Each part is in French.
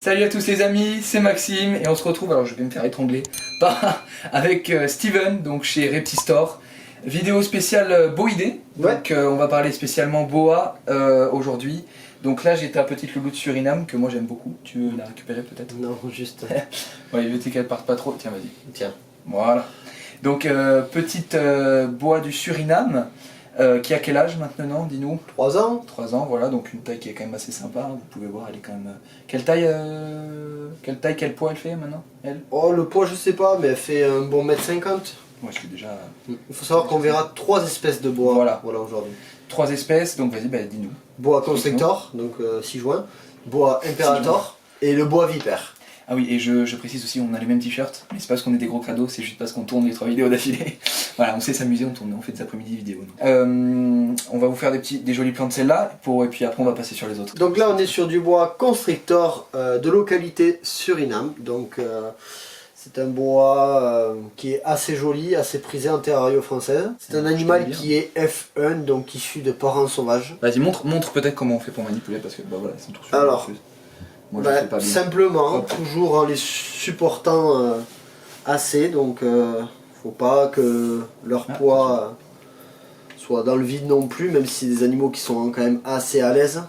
Salut à tous les amis, c'est Maxime et on se retrouve, alors je vais me faire étrangler, avec Steven, donc chez Reptistore. Vidéo spéciale Boïdé, donc on va parler spécialement Boa aujourd'hui. Donc là j'ai ta petite loulou de Suriname que moi j'aime beaucoup, tu veux la récupérer peut-être? Non, juste... Ouais, il veut qu'elle parte pas trop, tiens vas-y. Tiens. Voilà. Donc petite Boa du Suriname, qui a quel âge maintenant, dis-nous? 3 ans. 3 ans, voilà, donc une taille qui est quand même assez sympa, vous pouvez voir, elle est quand même... Quelle taille, quel poids elle fait maintenant, elle? Oh, le poids je sais pas, mais elle fait un bon 1,50 m. Moi je suis déjà... Il faut savoir qu'on verra 3 espèces de boa Voilà. aujourd'hui. 3 espèces, donc vas-y, bah, dis-nous. Boa constrictor, donc 6 joints, boa imperator et le boa vipère. Ah oui, et je précise aussi, on a les mêmes t-shirts, mais c'est pas parce qu'on est des gros cadeaux, c'est juste parce qu'on tourne les 3 vidéos d'affilée. Voilà, on sait s'amuser, on fait des après-midi vidéos. On va vous faire des jolis plans de celle-là, et puis après on va passer sur les autres. Donc là on est sur du boa constrictor de localité Suriname. Donc c'est un boa qui est assez joli, assez prisé en terrario française. C'est un animal qui est F1, donc issu de parents sauvages. Vas-y, montre peut-être comment on fait pour manipuler, parce que bah voilà, ils sont tous... Alors, moi, je fais pas bien. simplement, toujours en les supportant assez, donc faut pas que leur poids soit dans le vide non plus, même si c'est des animaux qui sont quand même assez à l'aise.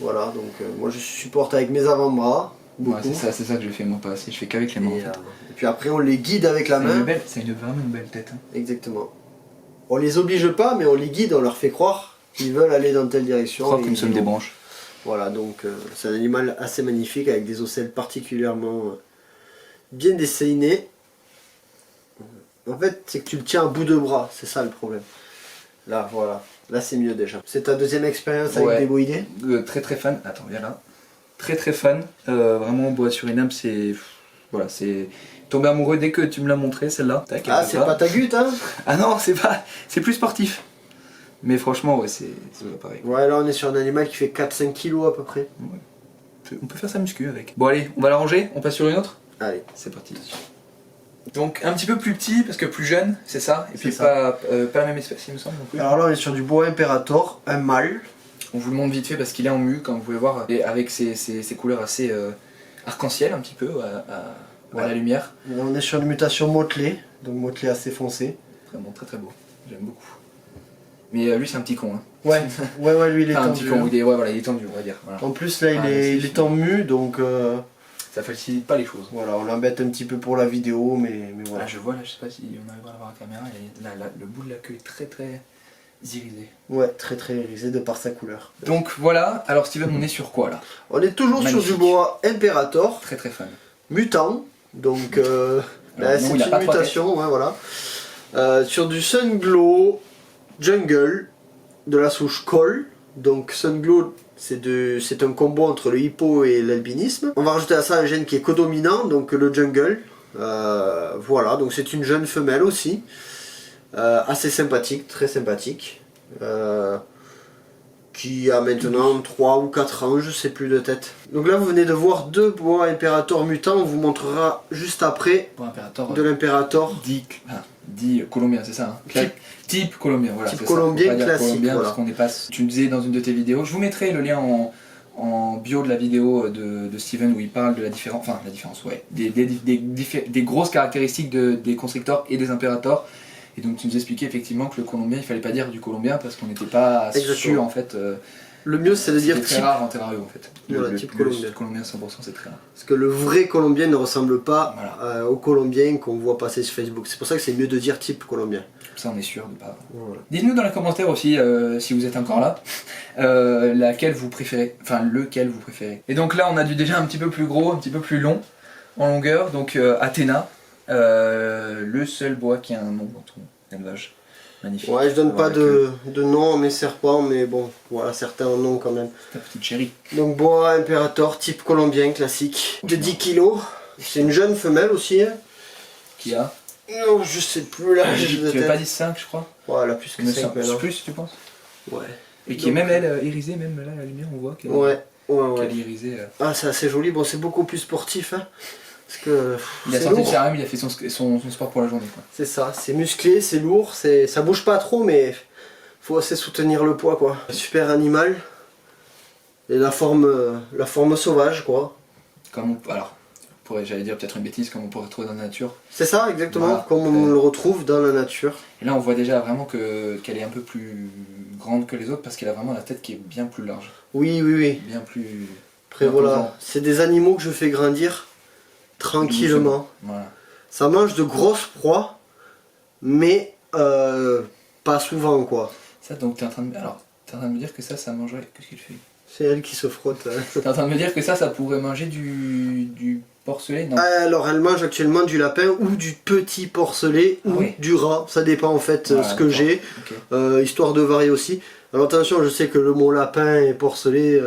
Voilà, donc moi je supporte avec mes avant-bras. Ouais, c'est ça que je fais, moi pas assez, je fais qu'avec les mains. Et puis après on les guide avec la main. C'est vraiment une belle tête. Hein. Exactement. On les oblige pas, mais on les guide, on leur fait croire qu'ils veulent aller dans telle direction. Croire que nous sommes des branches. Voilà, donc c'est un animal assez magnifique avec des ocelles particulièrement bien dessinés. En fait, c'est que tu le tiens à bout de bras, c'est ça le problème. Là, voilà. Là, c'est mieux déjà. C'est ta deuxième expérience avec des boïdés? Très fan. Attends, viens là. Très fan. Vraiment, Boa Suriname, c'est... Voilà, c'est... Tombé amoureux dès que tu me l'as montré, celle-là. Ah, c'est pas ta gute, hein? Ah non, c'est pas... C'est plus sportif. Mais franchement, ouais, c'est pas pareil. Ouais, là, on est sur un animal qui fait 4-5 kilos à peu près. Ouais. On peut faire sa muscu avec. Bon, allez, on va la ranger, on passe sur une autre? Allez. C'est parti. Donc un petit peu plus petit parce que plus jeune, c'est ça, et puis pas la même espèce il me semble non plus. Alors là on est sur du boa imperator, un mâle. On vous le montre vite fait parce qu'il est en mue comme vous pouvez voir, et avec ses couleurs assez arc-en-ciel un petit peu à la lumière. Là on est sur une mutation motelée, donc motelé assez foncé. Vraiment très beau, j'aime beaucoup. Mais lui c'est un petit con. Hein. Ouais, lui il est tendu. Un petit con, il est tendu on va dire. Voilà. En plus là il est en mue donc... Ça facilite pas les choses. Voilà, on l'embête un petit peu pour la vidéo, mais voilà. Ah, je vois là, je sais pas si on arrivera à voir la caméra, le bout de la queue est très irisé. Ouais, très irisé de par sa couleur. Donc voilà, alors Steven, on est sur quoi là? On est toujours sur du boa imperator. Très fan. Mutant, donc c'est une mutation, ouais, voilà. Sur du Sunglow Jungle de la souche Cole. Donc Sunglow, c'est un combo entre le hippo et l'albinisme. On va rajouter à ça un gène qui est codominant, donc le jungle. Voilà, donc c'est une jeune femelle aussi. Assez sympathique, très sympathique. Qui a maintenant 3 ou 4 ans, je sais plus de tête. Donc là vous venez de voir 2 boa imperator mutants, on vous montrera juste après de l'imperator. Dit colombien, c'est ça hein? Type colombien, voilà. Type colombien classique, colombien, voilà. Parce qu'on n'est pas... Tu me disais dans une de tes vidéos, je vous mettrai le lien en bio de la vidéo de Steven où il parle de la différence, ouais, des grosses caractéristiques des constrictors et des imperators. Et donc tu nous expliquais effectivement que le colombien, il fallait pas dire du colombien parce qu'on n'était pas sûr en fait. Le mieux c'est de dire type. C'est très rare en terrario en fait. Voilà, type colombien. Le colombien 100% c'est très rare. Parce que le vrai colombien ne ressemble pas au colombien qu'on voit passer sur Facebook. C'est pour ça que c'est mieux de dire type colombien. Comme ça on est sûr de pas... Voilà. Dites-nous dans les commentaires aussi, si vous êtes encore là, lequel vous préférez. Et donc là on a déjà un petit peu plus gros, un petit peu plus long en longueur. Donc Athéna, le seul boa qui a un nom dans ton élevage. Magnifique. Ouais, je donne pas de nom à mes serpents, mais bon, voilà, certains en ont quand même. Ta petite chérie. Donc boa imperator, type colombien classique, de 10 kg. C'est une jeune femelle aussi. Hein. Qui a? Non, je sais plus l'âge de tête. Tu n'avais pas dit 5 je crois? Ouais, elle a plus que 5 maintenant. Plus tu penses? Ouais. Et qui est même elle irisée, même là à la lumière on voit qu'elle est irisée. Ah c'est assez joli, bon c'est beaucoup plus sportif. Hein. Parce que, il a sorti le cérum, il a fait son sport pour la journée. C'est ça, c'est musclé, c'est lourd, ça bouge pas trop mais faut assez soutenir le poids quoi. Super animal. Et la forme sauvage quoi. Alors, j'allais dire peut-être une bêtise, comme on pourrait retrouver dans la nature. C'est ça, exactement, voilà. comme on le retrouve dans la nature. Et là, on voit déjà vraiment qu'elle est un peu plus grande que les autres parce qu'elle a vraiment la tête qui est bien plus large. Oui, oui, oui. Bien plus. Après, voilà, c'est des animaux que je fais grandir tranquillement. Voilà. Ça mange de grosses proies, mais pas souvent, quoi. Ça, donc, t'es en train de me dire que ça mangerait. Qu'est-ce qu'il fait? C'est elle qui se frotte. T'es en train de me dire que ça pourrait manger du porcelet? Non. Alors elle mange actuellement du lapin ou du petit porcelet ou du rat, ça dépend en fait ce que j'ai, histoire de varier aussi. Alors attention, je sais que le mot lapin et porcelet,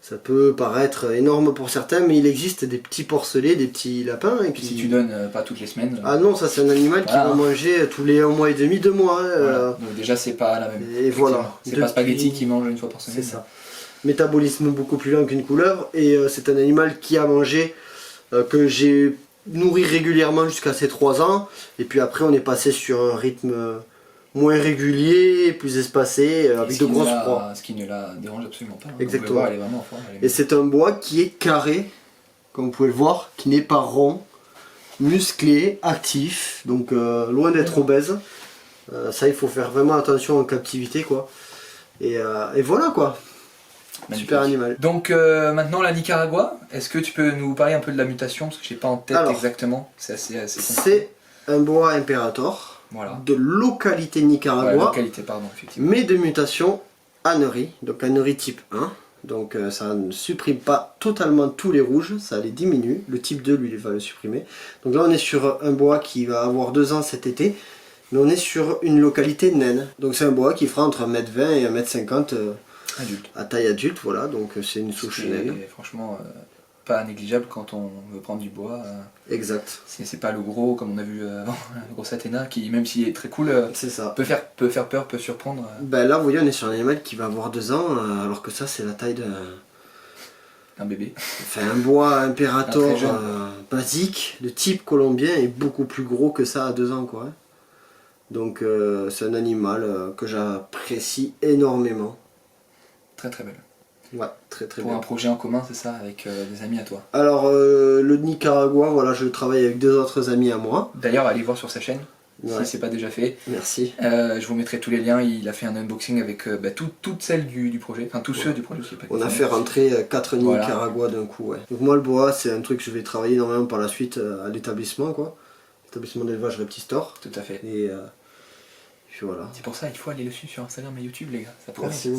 ça peut paraître énorme pour certains, mais il existe des petits porcelets, des petits lapins. Et si tu donnes pas toutes les semaines... Ah non, ça c'est un animal qui va manger tous les 1 mois et demi, 2 mois. Donc déjà c'est pas la même. Et voilà. C'est pas spaghetti qui mange une fois par semaine. C'est ça. Métabolisme beaucoup plus lent qu'une couleuvre, et c'est un animal qui a mangé, que j'ai nourri régulièrement jusqu'à ses 3 ans, et puis après on est passé sur un rythme moins régulier, plus espacé, avec de grosses proies. Ce qui ne la dérange absolument pas. Hein. Exactement. Voir, elle est vraiment en forme, et c'est un bois qui est carré, comme vous pouvez le voir, qui n'est pas rond, musclé, actif, donc loin d'être obèse. Ça il faut faire vraiment attention en captivité, quoi. Et voilà, quoi. Magnifique. Super animal. Donc maintenant la Nicaragua, est-ce que tu peux nous parler un peu de la mutation, parce que j'ai pas en tête exactement. C'est assez c'est un boa imperator, de localité Nicaragua, localité, pardon, effectivement. Mais de mutation Annery, donc Annery type 1. Donc ça ne supprime pas totalement tous les rouges, ça les diminue. Le type 2 lui va le supprimer. Donc là on est sur un boa qui va avoir 2 ans cet été, mais on est sur une localité naine. Donc c'est un boa qui fera entre 1m20 et 1m50 adulte. À taille adulte, voilà, donc c'est une souche naine. Franchement pas négligeable quand on veut prendre du bois. Exact. C'est pas le gros comme on a vu avant, le gros Athéna qui, même s'il est très cool, ça. Peut faire peur, peut surprendre. Ben là vous voyez on est sur un animal qui va avoir 2 ans, alors que ça c'est la taille d'un bébé. Enfin un boa imperator basique de type colombien est beaucoup plus gros que ça à 2 ans, quoi. Donc c'est un animal que j'apprécie énormément. Très très belle. Ouais, très très Pour bien. un projet en commun, c'est ça, avec des amis à toi? Alors le Nicaragua, voilà, je travaille avec 2 autres amis à moi. D'ailleurs, allez voir sur sa chaîne, si c'est pas déjà fait. Merci. Je vous mettrai tous les liens, il a fait un unboxing avec toutes celles du projet, enfin tous ceux du projet. On a fait rentrer 4 Nicaragua d'un coup, ouais. Donc moi le boa, c'est un truc que je vais travailler énormément par la suite à l'établissement, quoi. L'établissement d'élevage Reptistor. Tout à fait. Et voilà. C'est pour ça il faut aller le suivre sur Instagram et YouTube, les gars. Ça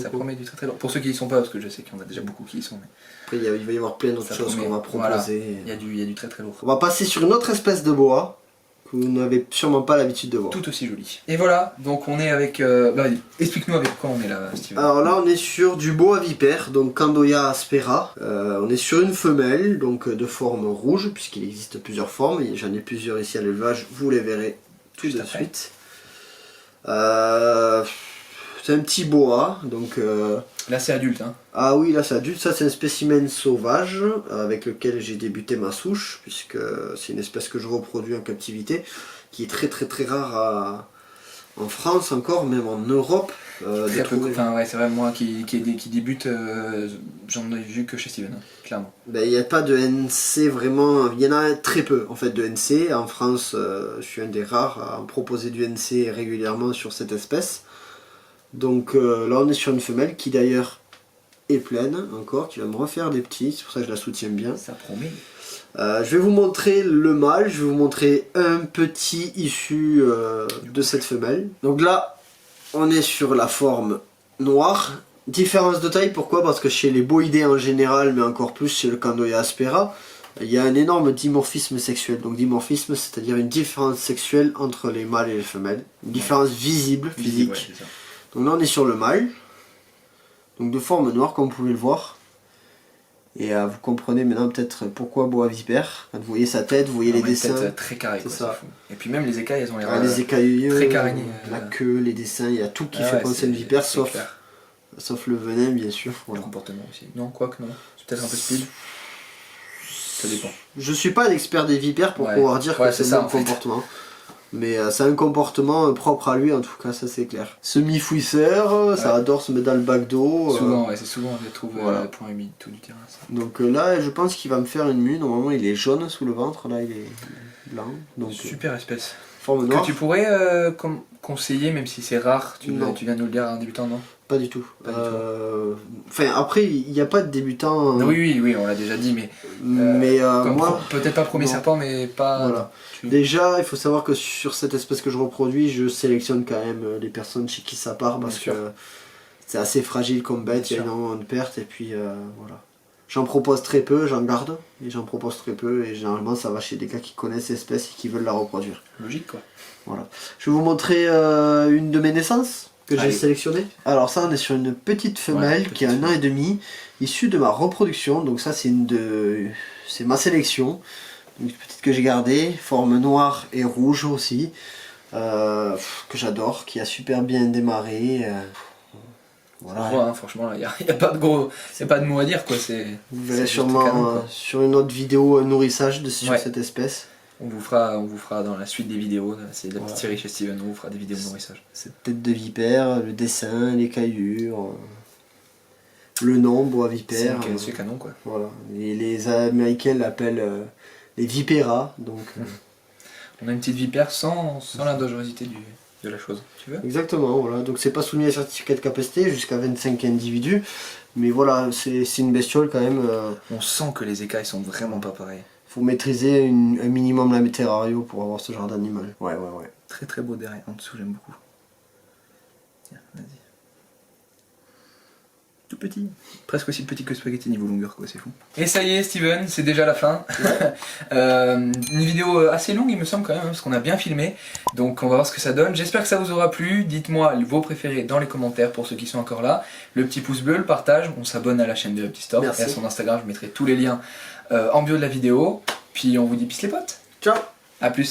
promet du très très lourd. Pour ceux qui y sont pas, parce que je sais qu'il y en a déjà beaucoup qui y sont. Mais... Après il va y avoir plein d'autres choses qu'on va proposer. Il y a du très très lourd. On va passer sur une autre espèce de boa que vous n'avez sûrement pas l'habitude de voir. Tout aussi joli. Et voilà, donc on est avec... explique-nous avec quoi on est là, Steven. Alors là on est sur du boa vipère, donc Candoya aspera. On est sur une femelle, donc de forme rouge, puisqu'il existe plusieurs formes. J'en ai plusieurs ici à l'élevage, vous les verrez tout de suite. C'est un petit boa, donc... Là c'est adulte, hein. Ah oui, là c'est adulte, ça c'est un spécimen sauvage avec lequel j'ai débuté ma souche, puisque c'est une espèce que je reproduis en captivité, qui est très très très rare en France encore, même en Europe. Très peu, enfin ouais, c'est vrai, moi qui débute, j'en ai vu que chez Steven, hein, clairement. Ben, il n'y a pas de NC vraiment, il y en a très peu en fait de NC. En France, je suis un des rares à en proposer du NC régulièrement sur cette espèce. Donc là on est sur une femelle qui d'ailleurs est pleine encore, qui va me refaire des petits, c'est pour ça que je la soutiens bien. Ça promet. Je vais vous montrer le mâle, je vais vous montrer un petit issu de cette femelle. Donc là on est sur la forme noire. Différence de taille, pourquoi? Parce que chez les boïdés en général, mais encore plus chez le Candoya aspera, il y a un énorme dimorphisme sexuel. Donc dimorphisme, c'est-à-dire une différence sexuelle entre les mâles et les femelles. Une différence visible, physique. Ouais, donc là on est sur le mâle, donc de forme noire comme vous pouvez le voir. Et vous comprenez maintenant peut-être pourquoi boa vipère. Quand vous voyez sa tête, vous voyez les dessins. Tête très carré, c'est ça. Et puis même les écailles, elles ont l'air les écailles, très carrées. La queue, les dessins, il y a tout qui fait penser à une vipère, sauf le venin bien sûr. Le comportement aussi. Non, quoique non. C'est peut-être un peu speed. Ça dépend. Je suis pas un expert des vipères pour pouvoir dire que c'est le même comportement. Mais c'est un comportement propre à lui en tout cas, ça c'est clair. Semi-fouisseur, ça adore se mettre dans le bac d'eau. Souvent, c'est souvent on les trouve à point humide tout du terrain. Ça. Donc là je pense qu'il va me faire une mue, normalement il est jaune sous le ventre, là il est blanc. Donc, super espèce. Forme noire. Que tu pourrais conseiller, même si c'est rare, tu viens de nous le dire à un débutant, non? Pas du tout. Enfin, après, il n'y a pas de débutant. Oui, on l'a déjà dit, mais. Moi. Peut-être pas premier serpent, mais pas. Voilà. Déjà, il faut savoir que sur cette espèce que je reproduis, je sélectionne quand même les personnes chez qui ça part parce que c'est assez fragile comme bête, il y a énormément de pertes, et puis voilà. J'en propose très peu, j'en garde, et j'en propose très peu, et généralement ça va chez des gars qui connaissent l'espèce et qui veulent la reproduire. Logique quoi. Voilà. Je vais vous montrer une de mes naissances que j'ai sélectionnée. Alors ça, on est sur une petite femelle qui a 1 an et demi, issue de ma reproduction, donc ça c'est ma sélection. Une petite que j'ai gardée, forme noire et rouge aussi, que j'adore, qui a super bien démarré. Voilà. Franchement, il n'y a pas de mots à dire quoi. Vous verrez sûrement sur une autre vidéo nourrissage sur cette espèce. On vous fera dans la suite des vidéos, c'est la petite série chez Steven, on vous fera des vidéos de nourrissage. Cette tête de vipère, le dessin, les caillures, le nom, bois vipère. C'est canon quoi. Voilà. Et les Américains l'appellent les vipéras. Donc, on a une petite vipère sans la dangerosité de la chose, tu veux? Exactement, voilà. Donc c'est pas soumis à certificat de capacité jusqu'à 25 individus. Mais voilà, c'est une bestiole quand même. On sent que les écailles sont vraiment pas pareilles. Faut maîtriser un minimum la métérario pour avoir ce genre d'animal. Ouais. Très très beau derrière, en dessous j'aime beaucoup. Tiens, vas-y. Tout petit. Presque aussi petit que Spaghetti niveau longueur quoi, c'est fou. Et ça y est Steven, c'est déjà la fin. Une vidéo assez longue il me semble quand même, parce qu'on a bien filmé. Donc on va voir ce que ça donne. J'espère que ça vous aura plu. Dites-moi vos préférés dans les commentaires pour ceux qui sont encore là. Le petit pouce bleu, le partage, on s'abonne à la chaîne de Uptistop et à son Instagram, je mettrai tous les liens en bio de la vidéo. Puis on vous dit peace les potes. Ciao. A plus.